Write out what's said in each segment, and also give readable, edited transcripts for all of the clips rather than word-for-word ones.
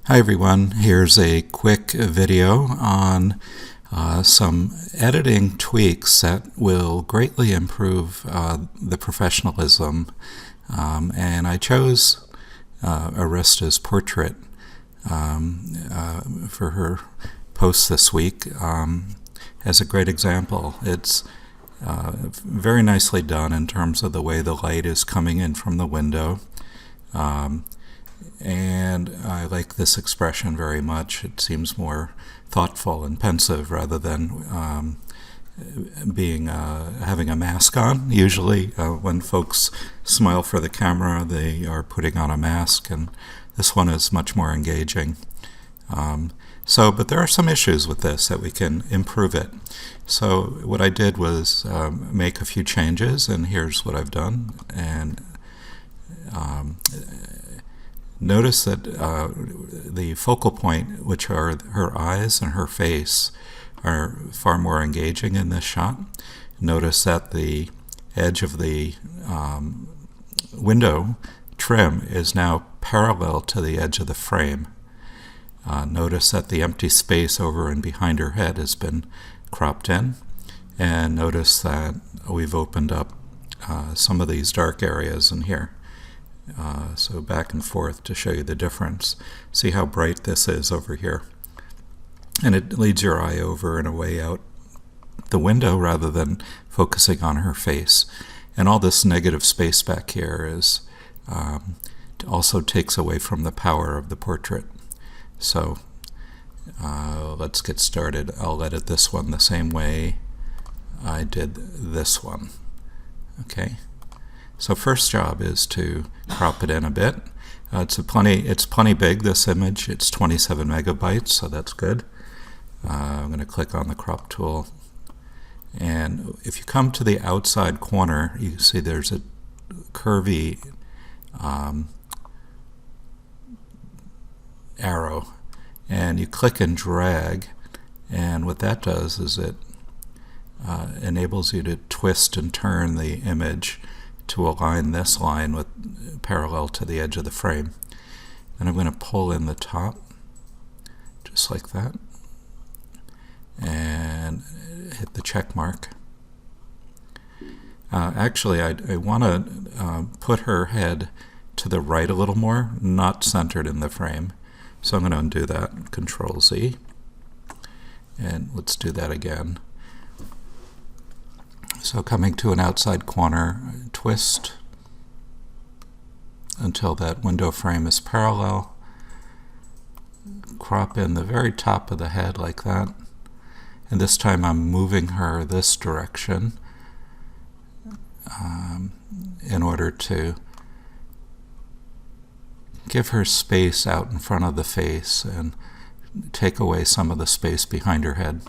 Hi everyone, here's a quick video on some editing tweaks that will greatly improve the professionalism, and I chose Arista's portrait for her post this week as a great example. It's very nicely done in terms of the way the light is coming in from the window. And I like this expression very much. It seems more thoughtful and pensive rather than having a mask on. Usually when folks smile for the camera, they are putting on a mask, and this one is much more engaging. But there are some issues with this that we can improve it. So what I did was make a few changes, and here's what I've done. And notice that the focal point, which are her eyes and her face, are far more engaging in this shot. Notice that the edge of the window trim is now parallel to the edge of the frame. Notice that the empty space over and behind her head has been cropped in. And notice that we've opened up some of these dark areas in here. So back and forth to show you the difference. See how bright this is over here. And it leads your eye over and away out the window rather than focusing on her face. And all this negative space back here is also takes away from the power of the portrait. So let's get started. I'll edit this one the same way I did this one. Okay. So first job is to crop it in a bit. It's plenty big, this image. It's 27 megabytes, so that's good. I'm going to click on the crop tool. And if you come to the outside corner, you see there's a curvy arrow. And you click and drag. And what that does is it enables you to twist and turn the image to align this line with parallel to the edge of the frame. And I'm going to pull in the top just like that and hit the check mark. Actually, I want to put her head to the right a little more, not centered in the frame. So I'm going to undo that, Control Z, and let's do that again. So coming to an outside corner, twist until that window frame is parallel. Crop in the very top of the head like that. And this time I'm moving her this direction in order to give her space out in front of the face and take away some of the space behind her head.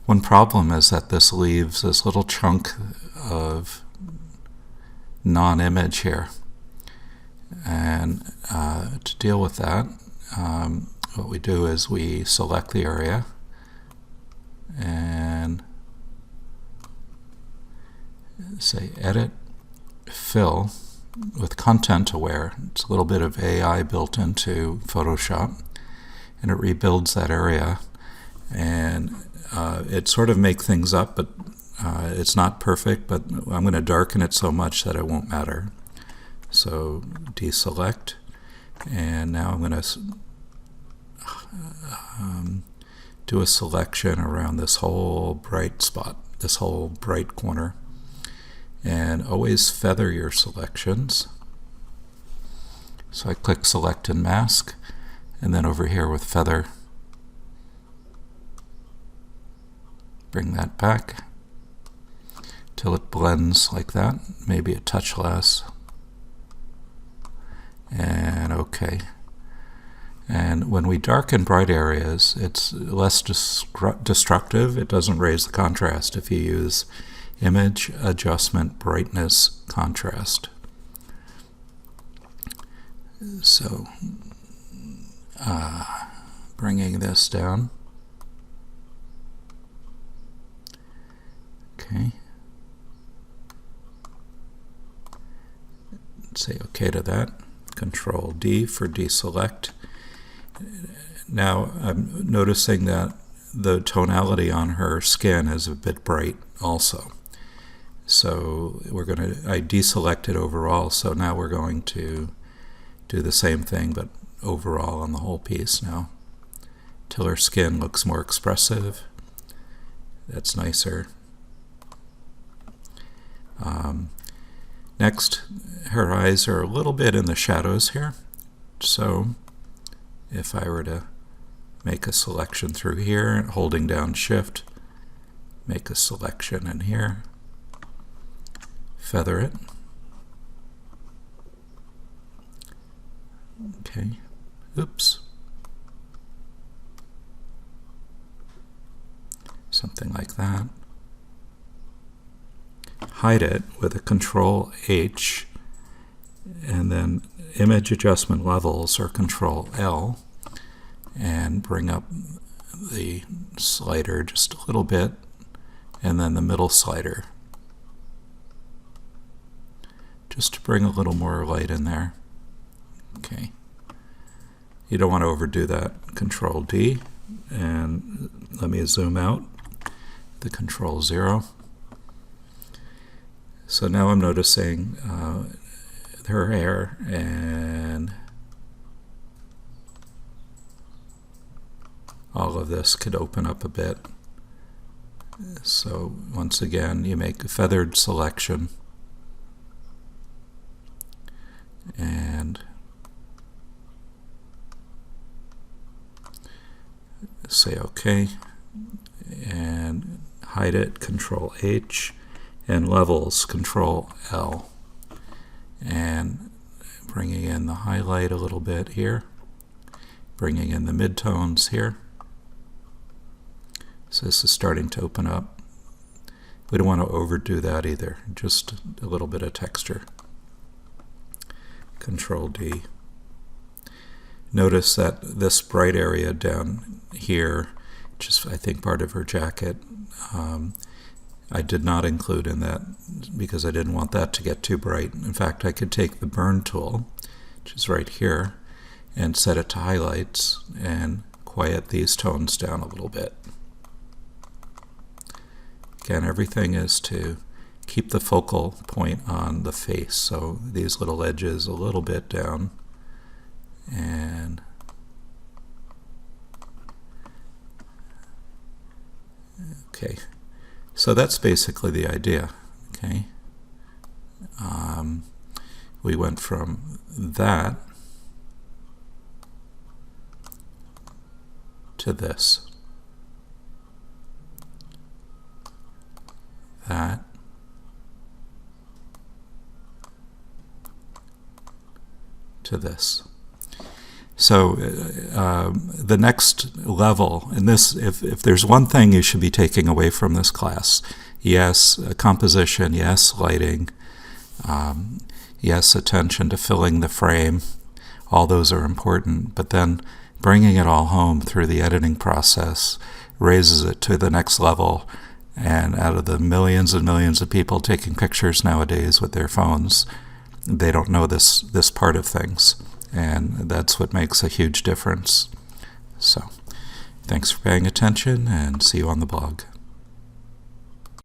One problem is that this leaves this little chunk of non-image here. And to deal with that, what we do is we select the area and say Edit, Fill with Content Aware. It's a little bit of AI built into Photoshop, and it rebuilds that area. And it sort of makes things up, but it's not perfect, but I'm going to darken it so much that it won't matter. So deselect, and now I'm going to do a selection around this whole bright spot, this whole bright corner. And always feather your selections. So I click Select and Mask, and then over here with Feather, bring that back till it blends like that, maybe a touch less, and okay. And when we darken bright areas, it's less destructive. It doesn't raise the contrast if you use Image Adjustment Brightness Contrast. So bringing this down. Okay. Say OK to that. Control D for deselect. Now I'm noticing that the tonality on her skin is a bit bright also. So I deselected overall, so now we're going to do the same thing, but overall on the whole piece now, till her skin looks more expressive. That's nicer. Next, her eyes are a little bit in the shadows here, so if I were to make a selection through here, holding down Shift, make a selection in here, feather it. Okay, oops. Something like that. Hide it with a Control H, and then Image Adjustment Levels or Control L, and bring up the slider just a little bit, and then the middle slider, just to bring a little more light in there. Okay. You don't want to overdo that. Control D, and let me zoom out, the Control 0. So now I'm noticing her hair, and all of this could open up a bit. So once again, you make a feathered selection, and say OK, and hide it, Control H, and levels, Control L, and bringing in the highlight a little bit here, bringing in the midtones here. So this is starting to open up. We don't want to overdo that either, just a little bit of texture. Control D. Notice that this bright area down here, which is I think part of her jacket, I did not include in that because I didn't want that to get too bright. In fact, I could take the burn tool, which is right here, and set it to highlights and quiet these tones down a little bit. Again, everything is to keep the focal point on the face, so these little edges a little bit down, and okay. So that's basically the idea. Okay, we went from that to this, that, to this. So the next level, and this, if there's one thing you should be taking away from this class, yes, composition, yes, lighting, yes, attention to filling the frame, all those are important, but then bringing it all home through the editing process raises it to the next level. And out of the millions and millions of people taking pictures nowadays with their phones, they don't know this part of things. And that's what makes a huge difference. So, thanks for paying attention, and see you on the blog.